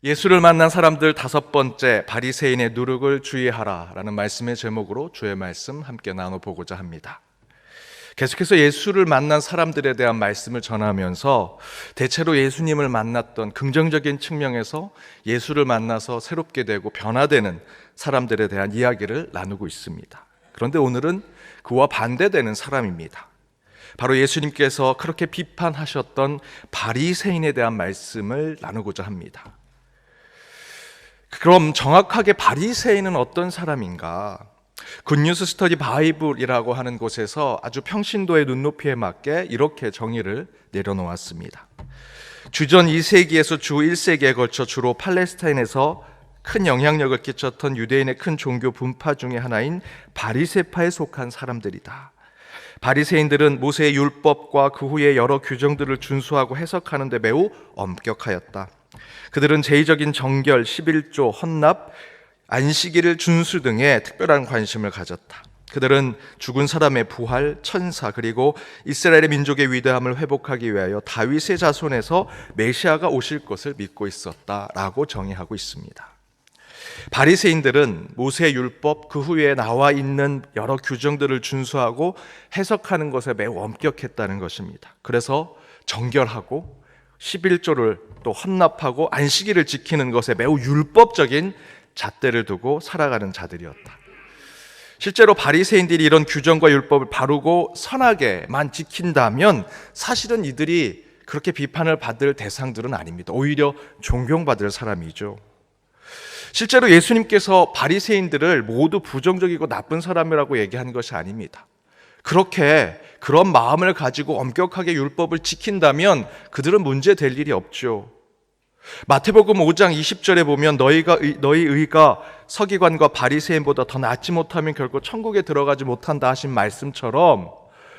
예수를 만난 사람들 5번째, 바리새인의 누룩을 주의하라 라는 말씀의 제목으로 주의 말씀 함께 나눠보고자 합니다. 계속해서 예수를 만난 사람들에 대한 말씀을 전하면서 대체로 예수님을 만났던 긍정적인 측면에서 예수를 만나서 새롭게 되고 변화되는 사람들에 대한 이야기를 나누고 있습니다. 그런데 오늘은 그와 반대되는 사람입니다. 바로 예수님께서 그렇게 비판하셨던 바리새인에 대한 말씀을 나누고자 합니다. 그럼 정확하게 바리새인은 어떤 사람인가? 굿뉴스 스터디 바이블이라고 하는 곳에서 아주 평신도의 눈높이에 맞게 이렇게 정의를 내려놓았습니다. 주전 2세기에서 주 1세기에 걸쳐 주로 팔레스타인에서 큰 영향력을 끼쳤던 유대인의 큰 종교 분파 중에 하나인 바리새파에 속한 사람들이다. 바리새인들은 모세의 율법과 그 후에 여러 규정들을 준수하고 해석하는 데 매우 엄격하였다. 그들은 제의적인 정결, 11조, 헌납, 안식일을 준수 등에 특별한 관심을 가졌다. 그들은 죽은 사람의 부활, 천사, 그리고 이스라엘의 민족의 위대함을 회복하기 위하여 다윗의 자손에서 메시아가 오실 것을 믿고 있었다라고 정의하고 있습니다. 바리새인들은 모세의 율법, 그 후에 나와 있는 여러 규정들을 준수하고 해석하는 것에 매우 엄격했다는 것입니다. 그래서 정결하고 11조를 또 헌납하고 안식일을 지키는 것에 매우 율법적인 잣대를 두고 살아가는 자들이었다. 실제로 바리새인들이 이런 규정과 율법을 바르고 선하게만 지킨다면 사실은 이들이 그렇게 비판을 받을 대상들은 아닙니다. 오히려 존경받을 사람이죠. 실제로 예수님께서 바리새인들을 모두 부정적이고 나쁜 사람이라고 얘기한 것이 아닙니다. 그런 마음을 가지고 엄격하게 율법을 지킨다면 그들은 문제될 일이 없죠. 마태복음 5장 20절에 보면 너희 의가 서기관과 바리새인보다 더 낫지 못하면 결코 천국에 들어가지 못한다 하신 말씀처럼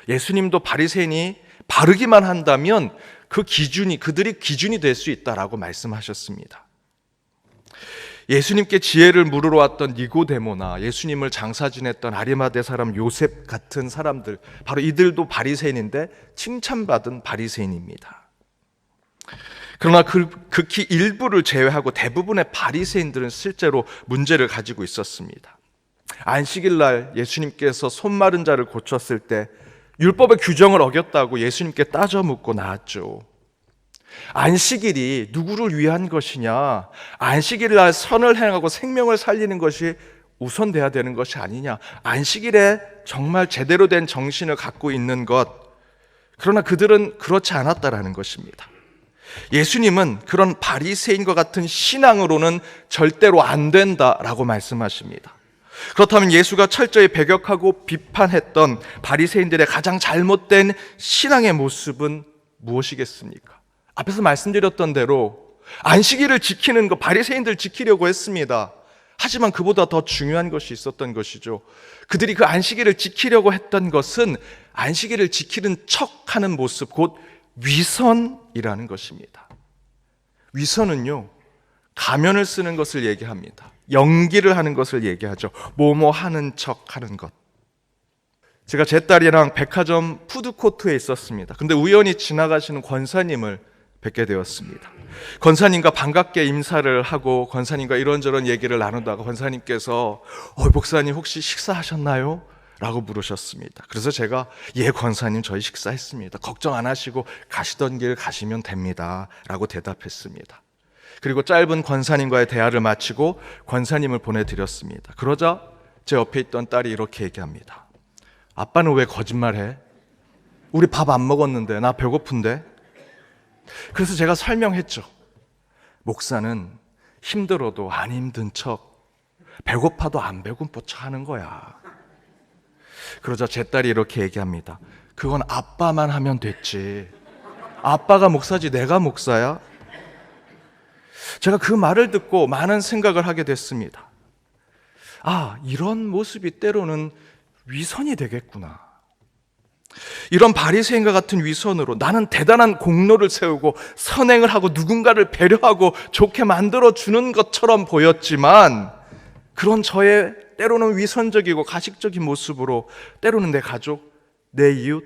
예수님도 바리새인이 바르기만 한다면 그들이 기준이 될 수 있다라고 말씀하셨습니다. 예수님께 지혜를 물으러 왔던 니고데모나 예수님을 장사 지냈던 아리마대 사람 요셉 같은 사람들, 바로 이들도 바리새인인데 칭찬받은 바리새인입니다. 그러나 극히 일부를 제외하고 대부분의 바리새인들은 실제로 문제를 가지고 있었습니다. 안식일 날 예수님께서 손 마른 자를 고쳤을 때 율법의 규정을 어겼다고 예수님께 따져 묻고 나왔죠. 안식일이 누구를 위한 것이냐? 안식일 날 선을 행하고 생명을 살리는 것이 우선돼야 되는 것이 아니냐? 안식일에 정말 제대로 된 정신을 갖고 있는 것. 그러나 그들은 그렇지 않았다라는 것입니다. 예수님은 그런 바리새인과 같은 신앙으로는 절대로 안 된다라고 말씀하십니다. 그렇다면 예수가 철저히 배격하고 비판했던 바리새인들의 가장 잘못된 신앙의 모습은 무엇이겠습니까? 앞에서 말씀드렸던 대로 안식일을 지키는 것, 바리새인들 지키려고 했습니다. 하지만 그보다 더 중요한 것이 있었던 것이죠. 그들이 그 안식일을 지키려고 했던 것은 안식일을 지키는 척하는 모습, 곧 위선이라는 것입니다. 위선은요, 가면을 쓰는 것을 얘기합니다. 연기를 하는 것을 얘기하죠. 뭐뭐 하는 척 하는 것. 제가 제 딸이랑 백화점 푸드코트에 있었습니다. 근데 우연히 지나가시는 권사님을 뵙게 되었습니다. 권사님과 반갑게 인사를 하고 권사님과 이런저런 얘기를 나누다가 권사님께서 목사님 혹시 식사하셨나요? 라고 물으셨습니다. 그래서 제가 예 권사님 저희 식사했습니다. 걱정 안 하시고 가시던 길 가시면 됩니다 라고 대답했습니다. 그리고 짧은 권사님과의 대화를 마치고 권사님을 보내드렸습니다. 그러자 제 옆에 있던 딸이 이렇게 얘기합니다. 아빠는 왜 거짓말해? 우리 밥 안 먹었는데 나 배고픈데? 그래서 제가 설명했죠. 목사는 힘들어도 안 힘든 척, 배고파도 안 배고픈 척 하는 거야. 그러자 제 딸이 이렇게 얘기합니다. 그건 아빠만 하면 됐지. 아빠가 목사지 내가 목사야? 제가 그 말을 듣고 많은 생각을 하게 됐습니다. 이런 모습이 때로는 위선이 되겠구나. 이런 바리새인과 같은 위선으로 나는 대단한 공로를 세우고 선행을 하고 누군가를 배려하고 좋게 만들어주는 것처럼 보였지만 그런 저의 때로는 위선적이고 가식적인 모습으로 때로는 내 가족, 내 이웃,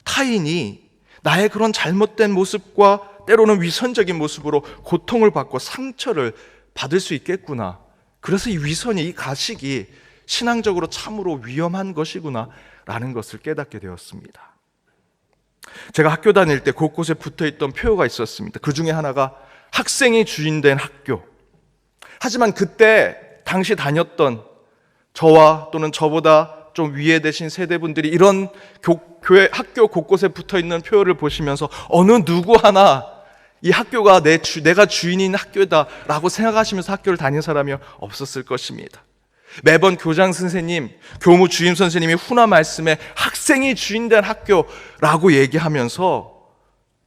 타인이 나의 그런 잘못된 모습과 때로는 위선적인 모습으로 고통을 받고 상처를 받을 수 있겠구나. 그래서 이 위선이, 이 가식이 신앙적으로 참으로 위험한 것이구나 라는 것을 깨닫게 되었습니다. 제가 학교 다닐 때 곳곳에 붙어있던 표어가 있었습니다. 그 중에 하나가 학생이 주인된 학교. 하지만 그때 당시 다녔던 저와 또는 저보다 좀 위에 되신 세대분들이 이런 교회 학교 곳곳에 붙어있는 표어를 보시면서 어느 누구 하나 이 학교가 내가 주인인 학교다라고 생각하시면서 학교를 다닌 사람이 없었을 것입니다. 매번 교장 선생님, 교무 주임 선생님이 훈화 말씀에 학생이 주인된 학교라고 얘기하면서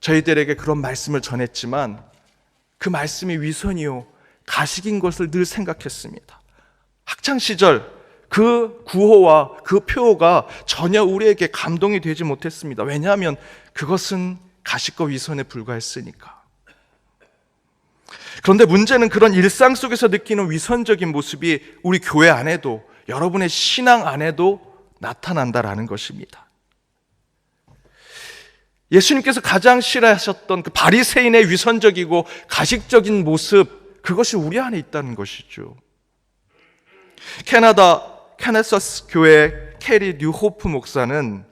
저희들에게 그런 말씀을 전했지만 그 말씀이 위선이요 가식인 것을 늘 생각했습니다. 학창시절 그 구호와 그 표어가 전혀 우리에게 감동이 되지 못했습니다. 왜냐하면 그것은 가식과 위선에 불과했으니까. 그런데 문제는 그런 일상 속에서 느끼는 위선적인 모습이 우리 교회 안에도, 여러분의 신앙 안에도 나타난다라는 것입니다. 예수님께서 가장 싫어하셨던 그 바리새인의 위선적이고 가식적인 모습, 그것이 우리 안에 있다는 것이죠. 캐나다 카네서스 교회 캐리 뉴호프 목사는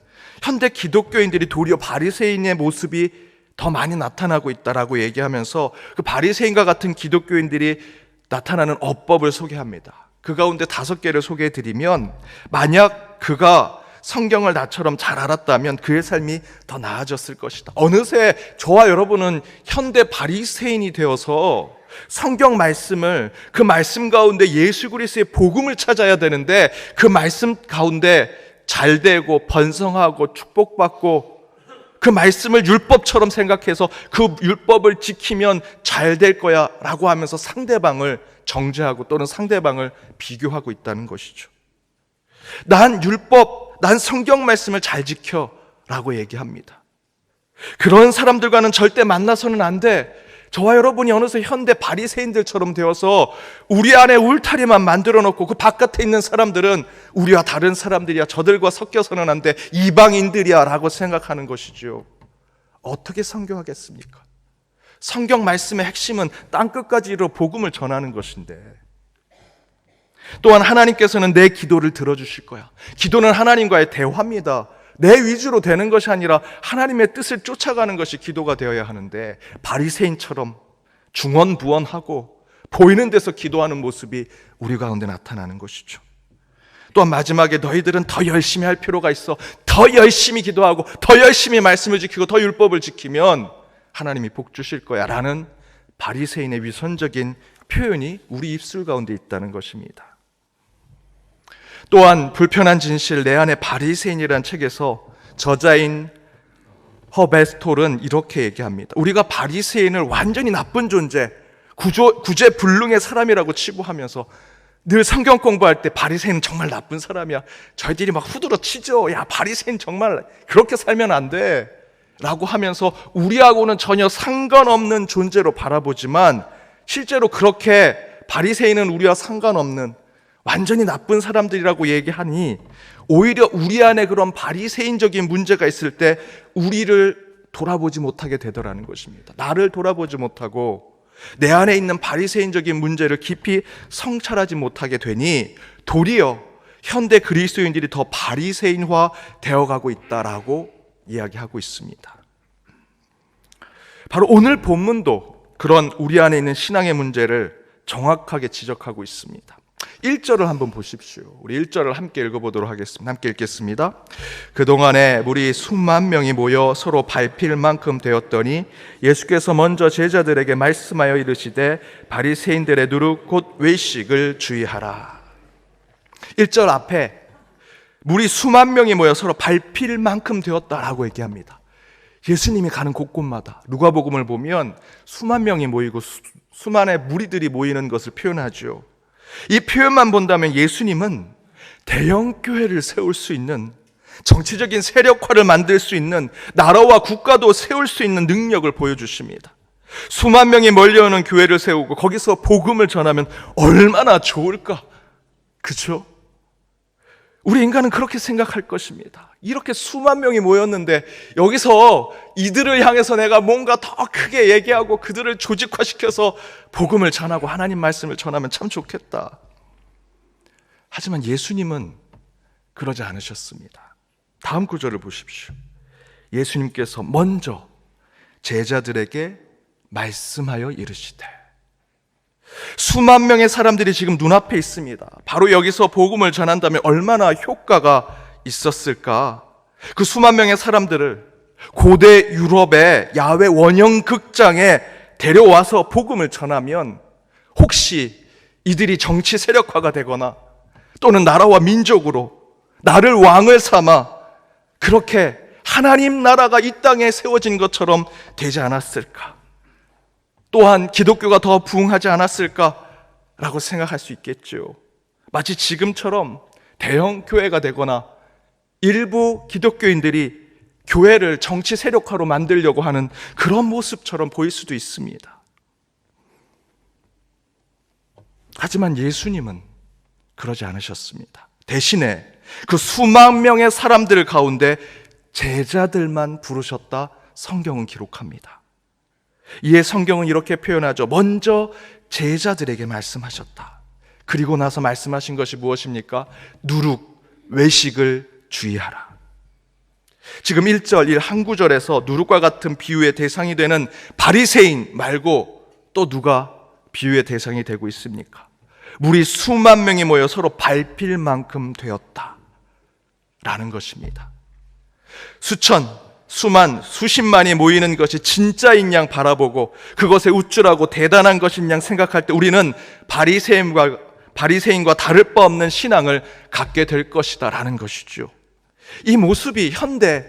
현대 기독교인들이 도리어 바리새인의 모습이 더 많이 나타나고 있다라고 얘기하면서 그 바리새인과 같은 기독교인들이 나타나는 어법을 소개합니다. 그 가운데 5개를 소개해드리면, 만약 그가 성경을 나처럼 잘 알았다면 그의 삶이 더 나아졌을 것이다. 어느새 저와 여러분은 현대 바리새인이 되어서 성경 말씀을, 그 말씀 가운데 예수 그리스도의 복음을 찾아야 되는데 그 말씀 가운데 잘되고 번성하고 축복받고 그 말씀을 율법처럼 생각해서 그 율법을 지키면 잘 될 거야 라고 하면서 상대방을 정죄하고 또는 상대방을 비교하고 있다는 것이죠. 난 율법, 난 성경 말씀을 잘 지켜 라고 얘기합니다. 그런 사람들과는 절대 만나서는 안 돼. 저와 여러분이 어느새 현대 바리새인들처럼 되어서 우리 안에 울타리만 만들어 놓고 그 바깥에 있는 사람들은 우리와 다른 사람들이야, 저들과 섞여서는 안 돼, 이방인들이야 라고 생각하는 것이죠. 어떻게 선교하겠습니까? 성경 말씀의 핵심은 땅끝까지 이르러 복음을 전하는 것인데, 또한 하나님께서는 내 기도를 들어주실 거야. 기도는 하나님과의 대화입니다. 내 위주로 되는 것이 아니라 하나님의 뜻을 쫓아가는 것이 기도가 되어야 하는데, 바리새인처럼 중언부언하고 보이는 데서 기도하는 모습이 우리 가운데 나타나는 것이죠. 또한 마지막에 너희들은 더 열심히 할 필요가 있어. 더 열심히 기도하고 더 열심히 말씀을 지키고 더 율법을 지키면 하나님이 복 주실 거야 라는 바리새인의 위선적인 표현이 우리 입술 가운데 있다는 것입니다. 또한 불편한 진실, 내 안에 바리새인이라는 책에서 저자인 허베스톨은 이렇게 얘기합니다. 우리가 바리새인을 완전히 나쁜 존재, 구제불능의 사람이라고 치부하면서 늘 성경 공부할 때 바리새인은 정말 나쁜 사람이야, 저희들이 막 후들어 치죠. 야, 바리새인 정말 그렇게 살면 안 돼 라고 하면서 우리하고는 전혀 상관없는 존재로 바라보지만, 실제로 그렇게 바리새인은 우리와 상관없는 완전히 나쁜 사람들이라고 얘기하니 오히려 우리 안에 그런 바리새인적인 문제가 있을 때 우리를 돌아보지 못하게 되더라는 것입니다. 나를 돌아보지 못하고 내 안에 있는 바리새인적인 문제를 깊이 성찰하지 못하게 되니 도리어 현대 그리스도인들이 더 바리새인화 되어가고 있다라고 이야기하고 있습니다. 바로 오늘 본문도 그런 우리 안에 있는 신앙의 문제를 정확하게 지적하고 있습니다. 1절을 한번 보십시오. 우리 1절을 함께 읽어보도록 하겠습니다. 함께 읽겠습니다. 그동안에 무리 수만 명이 모여 서로 밟힐 만큼 되었더니 예수께서 먼저 제자들에게 말씀하여 이르시되 바리새인들의 누룩 곧 외식을 주의하라. 1절 앞에 무리 수만 명이 모여 서로 밟힐 만큼 되었다라고 얘기합니다. 예수님이 가는 곳곳마다 누가복음을 보면 수만 명이 모이고 수만의 무리들이 모이는 것을 표현하죠. 이 표현만 본다면 예수님은 대형 교회를 세울 수 있는, 정치적인 세력화를 만들 수 있는, 나라와 국가도 세울 수 있는 능력을 보여주십니다. 수만 명이 몰려오는 교회를 세우고 거기서 복음을 전하면 얼마나 좋을까? 그렇죠? 우리 인간은 그렇게 생각할 것입니다. 이렇게 수만 명이 모였는데 여기서 이들을 향해서 내가 뭔가 더 크게 얘기하고 그들을 조직화시켜서 복음을 전하고 하나님 말씀을 전하면 참 좋겠다. 하지만 예수님은 그러지 않으셨습니다. 다음 구절을 보십시오. 예수님께서 먼저 제자들에게 말씀하여 이르시되, 수만 명의 사람들이 지금 눈앞에 있습니다. 바로 여기서 복음을 전한다면 얼마나 효과가 있었을까? 그 수만 명의 사람들을 고대 유럽의 야외 원형 극장에 데려와서 복음을 전하면 혹시 이들이 정치 세력화가 되거나 또는 나라와 민족으로 나를 왕을 삼아 그렇게 하나님 나라가 이 땅에 세워진 것처럼 되지 않았을까? 또한 기독교가 더 부흥하지 않았을까라고 생각할 수 있겠죠. 마치 지금처럼 대형 교회가 되거나 일부 기독교인들이 교회를 정치 세력화로 만들려고 하는 그런 모습처럼 보일 수도 있습니다. 하지만 예수님은 그러지 않으셨습니다. 대신에 그 수만 명의 사람들 가운데 제자들만 부르셨다 성경은 기록합니다. 이에 성경은 이렇게 표현하죠. 먼저 제자들에게 말씀하셨다. 그리고 나서 말씀하신 것이 무엇입니까? 누룩, 외식을 주의하라. 지금 1절, 한 구절에서 누룩과 같은 비유의 대상이 되는 바리새인 말고 또 누가 비유의 대상이 되고 있습니까? 물이 수만 명이 모여 서로 밟힐 만큼 되었다 라는 것입니다. 수천, 수만, 수십만이 모이는 것이 진짜인 양 바라보고 그것에 우쭐하고 대단한 것인 양 생각할 때 우리는 바리새인과 다를 바 없는 신앙을 갖게 될 것이다 라는 것이죠. 이 모습이 현대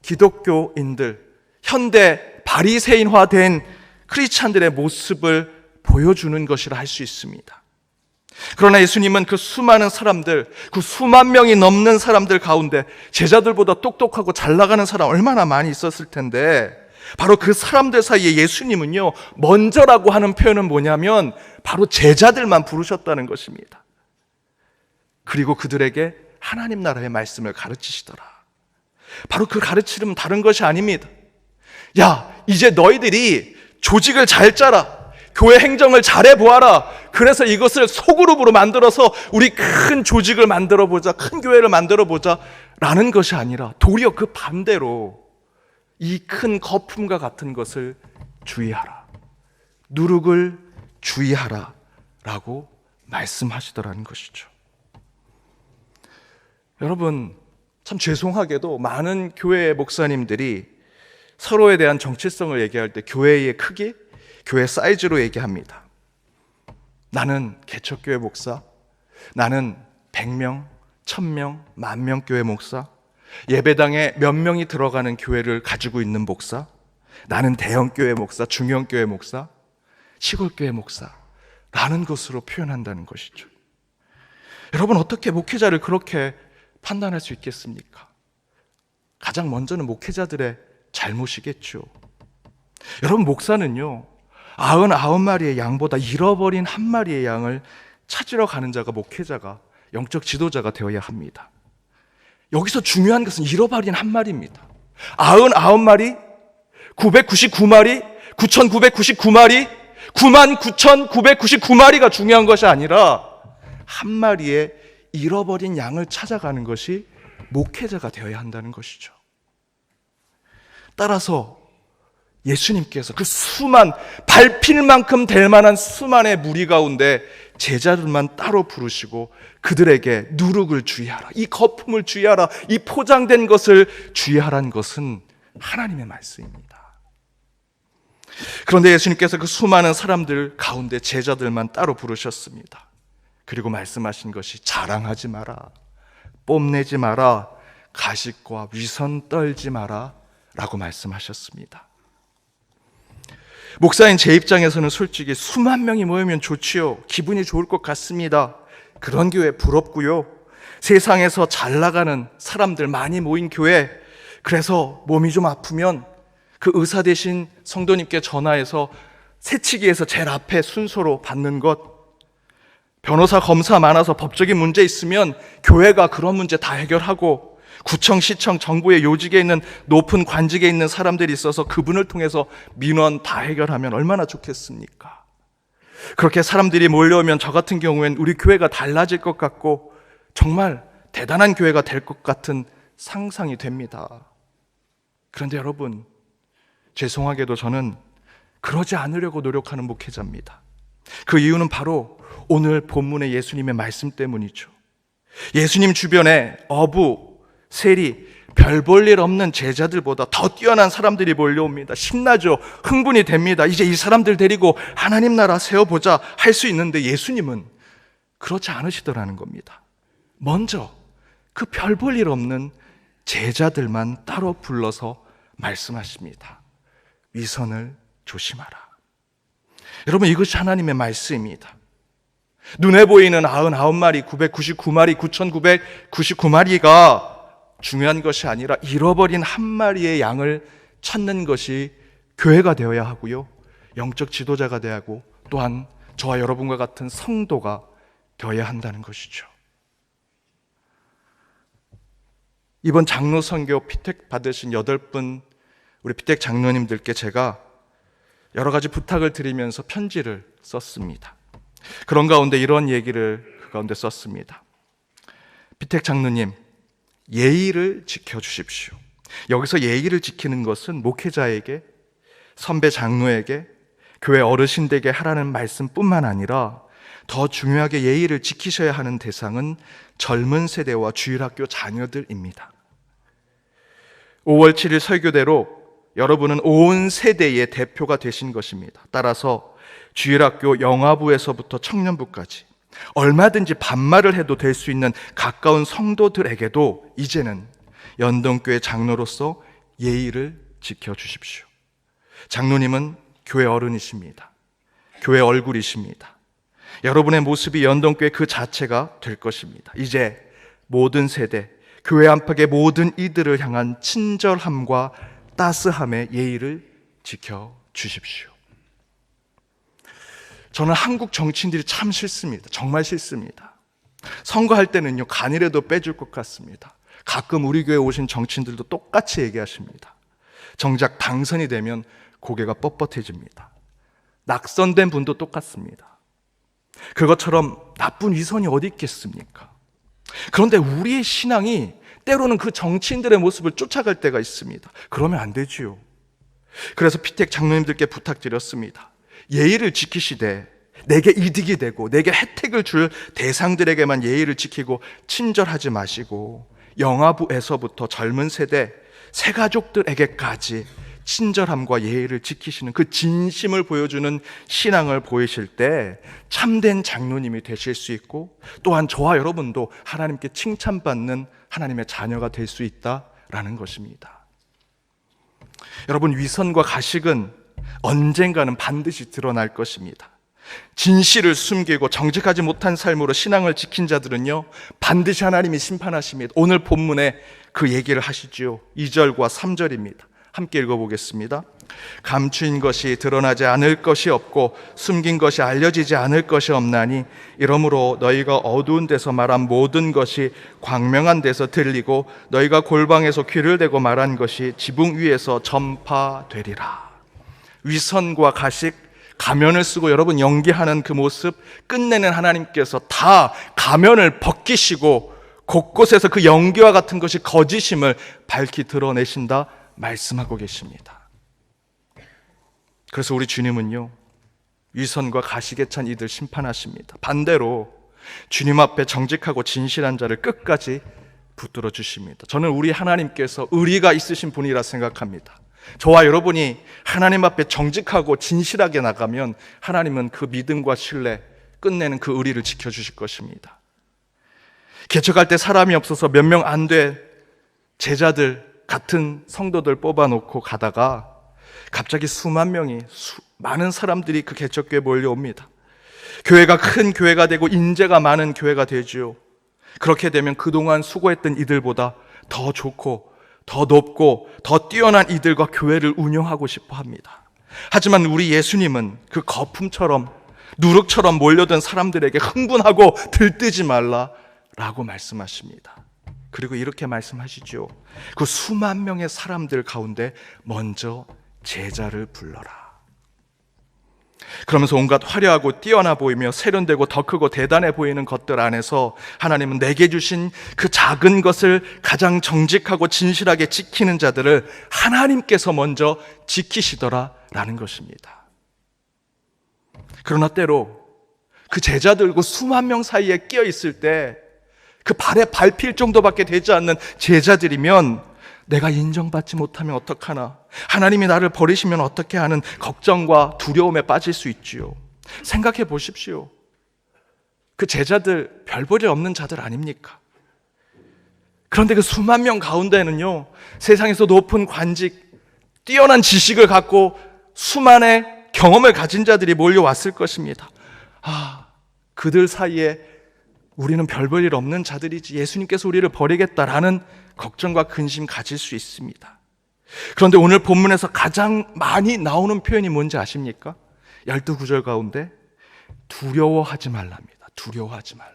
기독교인들, 현대 바리새인화된 크리스찬들의 모습을 보여주는 것이라 할 수 있습니다. 그러나 예수님은 그 수많은 사람들, 그 수만 명이 넘는 사람들 가운데 제자들보다 똑똑하고 잘 나가는 사람 얼마나 많이 있었을 텐데 바로 그 사람들 사이에 예수님은요, 먼저라고 하는 표현은 뭐냐면 바로 제자들만 부르셨다는 것입니다. 그리고 그들에게 하나님 나라의 말씀을 가르치시더라. 바로 그 가르침은 다른 것이 아닙니다. 야, 이제 너희들이 조직을 잘 짜라. 교회 행정을 잘해보아라. 그래서 이것을 소그룹으로 만들어서 우리 큰 조직을 만들어보자, 큰 교회를 만들어보자 라는 것이 아니라 도리어 그 반대로 이 큰 거품과 같은 것을 주의하라, 누룩을 주의하라 라고 말씀하시더라는 것이죠. 여러분, 참 죄송하게도 많은 교회 목사님들이 서로에 대한 정체성을 얘기할 때 교회의 크기, 교회 사이즈로 얘기합니다. 나는 개척교회 목사, 나는 100명, 1000명, 10,000명 교회 목사, 예배당에 몇 명이 들어가는 교회를 가지고 있는 목사, 나는 대형교회 목사, 중형교회 목사, 시골교회 목사라는 것으로 표현한다는 것이죠. 여러분, 어떻게 목회자를 그렇게 판단할 수 있겠습니까? 가장 먼저는 목회자들의 잘못이겠죠. 여러분, 목사는요, 99마리의 양보다 잃어버린 한 마리의 양을 찾으러 가는 자가 목회자가, 영적 지도자가 되어야 합니다. 여기서 중요한 것은 잃어버린 한 마리입니다. 99마리, 999마리, 9,999마리, 99,999마리가 중요한 것이 아니라 한 마리의 잃어버린 양을 찾아가는 것이 목회자가 되어야 한다는 것이죠. 따라서 예수님께서 그 수만, 밟힐 만큼 될 만한 수만의 무리 가운데 제자들만 따로 부르시고 그들에게 누룩을 주의하라, 이 거품을 주의하라, 이 포장된 것을 주의하라는 것은 하나님의 말씀입니다. 그런데 예수님께서 그 수많은 사람들 가운데 제자들만 따로 부르셨습니다. 그리고 말씀하신 것이 자랑하지 마라, 뽐내지 마라, 가식과 위선 떨지 마라 라고 말씀하셨습니다. 목사인 제 입장에서는 솔직히 수만 명이 모이면 좋지요. 기분이 좋을 것 같습니다. 그런 교회 부럽고요. 세상에서 잘 나가는 사람들 많이 모인 교회, 그래서 몸이 좀 아프면 그 의사 대신 성도님께 전화해서 새치기에서 제일 앞에 순서로 받는 것, 변호사, 검사 많아서 법적인 문제 있으면 교회가 그런 문제 다 해결하고, 구청, 시청, 정부의 요직에 있는 높은 관직에 있는 사람들이 있어서 그분을 통해서 민원 다 해결하면 얼마나 좋겠습니까? 그렇게 사람들이 몰려오면 저 같은 경우엔 우리 교회가 달라질 것 같고 정말 대단한 교회가 될 것 같은 상상이 됩니다. 그런데 여러분, 죄송하게도 저는 그러지 않으려고 노력하는 목회자입니다. 그 이유는 바로 오늘 본문의 예수님의 말씀 때문이죠. 예수님 주변에 어부, 세리, 별 볼 일 없는 제자들보다 더 뛰어난 사람들이 몰려옵니다. 신나죠. 흥분이 됩니다. 이제 이 사람들 데리고 하나님 나라 세워보자 할 수 있는데 예수님은 그렇지 않으시더라는 겁니다. 먼저 그 별 볼 일 없는 제자들만 따로 불러서 말씀하십니다. 위선을 조심하라. 여러분, 이것이 하나님의 말씀입니다. 눈에 보이는 99마리, 999마리, 9999마리가 중요한 것이 아니라 잃어버린 한 마리의 양을 찾는 것이 교회가 되어야 하고요, 영적 지도자가 되어야 하고, 또한 저와 여러분과 같은 성도가 되어야 한다는 것이죠. 이번 장로 선교 피택 받으신 8분 우리 피택 장로님들께 제가 여러 가지 부탁을 드리면서 편지를 썼습니다. 그런 가운데 이런 얘기를 그 가운데 썼습니다. 피택 장로님, 예의를 지켜주십시오. 여기서 예의를 지키는 것은 목회자에게, 선배 장로에게, 교회 어르신들에게 하라는 말씀뿐만 아니라 더 중요하게 예의를 지키셔야 하는 대상은 젊은 세대와 주일학교 자녀들입니다. 5월 7일 설교대로 여러분은 온 세대의 대표가 되신 것입니다. 따라서 주일학교 영화부에서부터 청년부까지 얼마든지 반말을 해도 될 수 있는 가까운 성도들에게도 이제는 연동교회 장로로서 예의를 지켜주십시오. 장로님은 교회 어른이십니다. 교회 얼굴이십니다. 여러분의 모습이 연동교회 그 자체가 될 것입니다. 이제 모든 세대, 교회 안팎의 모든 이들을 향한 친절함과 따스함의 예의를 지켜주십시오. 저는 한국 정치인들이 참 싫습니다. 정말 싫습니다. 선거할 때는요, 간이라도 빼줄 것 같습니다. 가끔 우리 교회 오신 정치인들도 똑같이 얘기하십니다. 정작 당선이 되면 고개가 뻣뻣해집니다. 낙선된 분도 똑같습니다. 그것처럼 나쁜 위선이 어디 있겠습니까? 그런데 우리의 신앙이 때로는 그 정치인들의 모습을 쫓아갈 때가 있습니다. 그러면 안 되지요. 그래서 피택 장로님들께 부탁드렸습니다. 예의를 지키시되 내게 이득이 되고 내게 혜택을 줄 대상들에게만 예의를 지키고 친절하지 마시고 영아부에서부터 젊은 세대, 새가족들에게까지 친절함과 예의를 지키시는 그 진심을 보여주는 신앙을 보이실 때 참된 장로님이 되실 수 있고, 또한 저와 여러분도 하나님께 칭찬받는 하나님의 자녀가 될 수 있다라는 것입니다. 여러분, 위선과 가식은 언젠가는 반드시 드러날 것입니다. 진실을 숨기고 정직하지 못한 삶으로 신앙을 지킨 자들은요, 반드시 하나님이 심판하십니다. 오늘 본문에 그 얘기를 하시죠. 2절과 3절입니다. 함께 읽어보겠습니다. 감추인 것이 드러나지 않을 것이 없고 숨긴 것이 알려지지 않을 것이 없나니 이러므로 너희가 어두운 데서 말한 모든 것이 광명한 데서 들리고 너희가 골방에서 귀를 대고 말한 것이 지붕 위에서 전파되리라. 위선과 가식, 가면을 쓰고 여러분 연기하는 그 모습, 끝내는 하나님께서 다 가면을 벗기시고 곳곳에서 그 연기와 같은 것이 거짓임을 밝히 드러내신다 말씀하고 계십니다. 그래서 우리 주님은요, 위선과 가식에 찬 이들 심판하십니다. 반대로 주님 앞에 정직하고 진실한 자를 끝까지 붙들어 주십니다. 저는 우리 하나님께서 의리가 있으신 분이라 생각합니다. 저와 여러분이 하나님 앞에 정직하고 진실하게 나가면 하나님은 그 믿음과 신뢰, 끝내는 그 의리를 지켜주실 것입니다. 개척할 때 사람이 없어서 몇 명 안 돼 제자들, 같은 성도들 뽑아놓고 가다가 갑자기 수만 명이, 많은 사람들이 그 개척교회에 몰려옵니다. 교회가 큰 교회가 되고 인재가 많은 교회가 되죠. 그렇게 되면 그동안 수고했던 이들보다 더 좋고 더 높고 더 뛰어난 이들과 교회를 운영하고 싶어 합니다. 하지만 우리 예수님은 그 거품처럼 누룩처럼 몰려든 사람들에게 흥분하고 들뜨지 말라라고 말씀하십니다. 그리고 이렇게 말씀하시죠. 그 수만 명의 사람들 가운데 먼저 제자를 불러라. 그러면서 온갖 화려하고 뛰어나 보이며 세련되고 더 크고 대단해 보이는 것들 안에서 하나님은 내게 주신 그 작은 것을 가장 정직하고 진실하게 지키는 자들을 하나님께서 먼저 지키시더라라는 것입니다. 그러나 때로 그 제자들과 수만 명 사이에 끼어 있을 때 그 발에 밟힐 정도밖에 되지 않는 제자들이면 내가 인정받지 못하면 어떡하나, 하나님이 나를 버리시면 어떻게 하는 걱정과 두려움에 빠질 수 있지요. 생각해 보십시오. 그 제자들 별 볼일 없는 자들 아닙니까? 그런데 그 수만 명 가운데는요, 세상에서 높은 관직, 뛰어난 지식을 갖고 수만의 경험을 가진 자들이 몰려왔을 것입니다. 그들 사이에 우리는 별 볼 일 없는 자들이지 예수님께서 우리를 버리겠다라는 걱정과 근심 가질 수 있습니다. 그런데 오늘 본문에서 가장 많이 나오는 표현이 뭔지 아십니까? 12구절 가운데 두려워하지 말랍니다. 두려워하지 말라.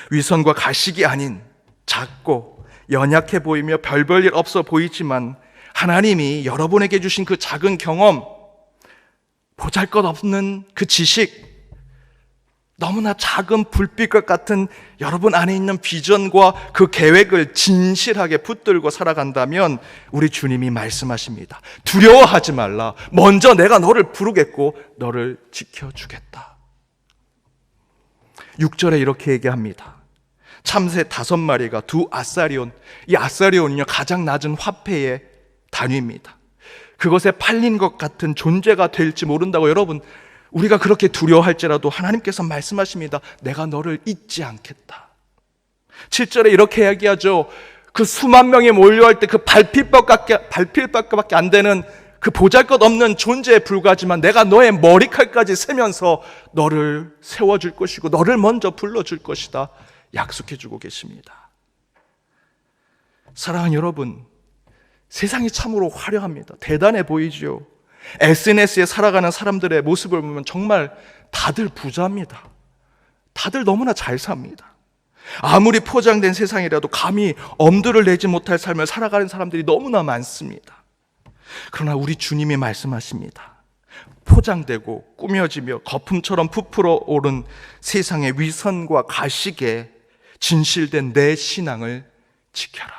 위선과 가식이 아닌 작고 연약해 보이며 별 볼 일 없어 보이지만 하나님이 여러분에게 주신 그 작은 경험, 보잘것없는 그 지식, 너무나 작은 불빛과 같은 여러분 안에 있는 비전과 그 계획을 진실하게 붙들고 살아간다면 우리 주님이 말씀하십니다. 두려워하지 말라. 먼저 내가 너를 부르겠고 너를 지켜주겠다. 6절에 이렇게 얘기합니다. 참새 5마리가 두 아사리온, 이 아사리온은요 가장 낮은 화폐의 단위입니다. 그것에 팔린 것 같은 존재가 될지 모른다고 여러분, 우리가 그렇게 두려워할지라도 하나님께서 말씀하십니다. 내가 너를 잊지 않겠다. 7절에 이렇게 이야기하죠. 그 수만 명이 몰려할 때 그 발필밖에 안 되는 그 보잘것없는 존재에 불과하지만 내가 너의 머리칼까지 세면서 너를 세워줄 것이고 너를 먼저 불러줄 것이다 약속해주고 계십니다. 사랑하는 여러분, 세상이 참으로 화려합니다. 대단해 보이죠. SNS에 살아가는 사람들의 모습을 보면 정말 다들 부자입니다. 다들 너무나 잘 삽니다. 아무리 포장된 세상이라도 감히 엄두를 내지 못할 삶을 살아가는 사람들이 너무나 많습니다. 그러나 우리 주님이 말씀하십니다. 포장되고 꾸며지며 거품처럼 부풀어 오른 세상의 위선과 가식에 진실된 내 신앙을 지켜라.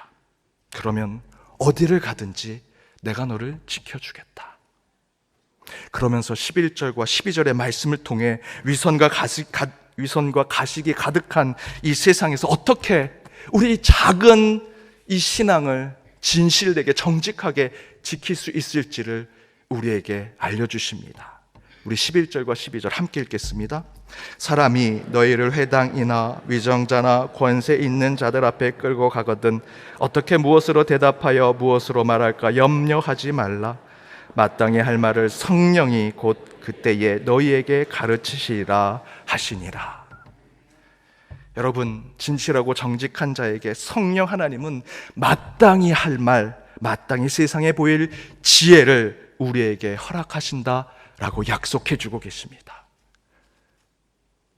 그러면 어디를 가든지 내가 너를 지켜주겠다. 그러면서 11절과 12절의 말씀을 통해 위선과 가식이 가득한 이 세상에서 어떻게 우리 작은 이 신앙을 진실되게 정직하게 지킬 수 있을지를 우리에게 알려주십니다. 우리 11절과 12절 함께 읽겠습니다. 사람이 너희를 회당이나 위정자나 권세 있는 자들 앞에 끌고 가거든 어떻게 무엇으로 대답하여 무엇으로 말할까 염려하지 말라. 마땅히 할 말을 성령이 곧 그때에 너희에게 가르치시리라 하시니라. 여러분, 진실하고 정직한 자에게 성령 하나님은 마땅히 할 말, 마땅히 세상에 보일 지혜를 우리에게 허락하신다라고 약속해주고 계십니다.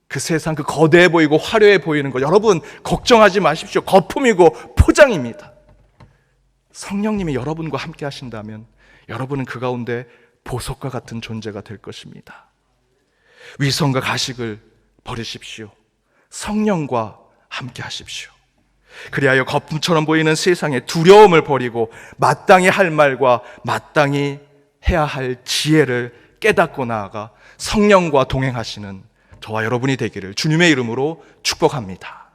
그 세상, 그 거대해 보이고 화려해 보이는 것, 여러분 걱정하지 마십시오. 거품이고 포장입니다. 성령님이 여러분과 함께 하신다면 여러분은 그 가운데 보석과 같은 존재가 될 것입니다. 위선과 가식을 버리십시오. 성령과 함께 하십시오. 그리하여 거품처럼 보이는 세상의 두려움을 버리고 마땅히 할 말과 마땅히 해야 할 지혜를 깨닫고 나아가 성령과 동행하시는 저와 여러분이 되기를 주님의 이름으로 축복합니다.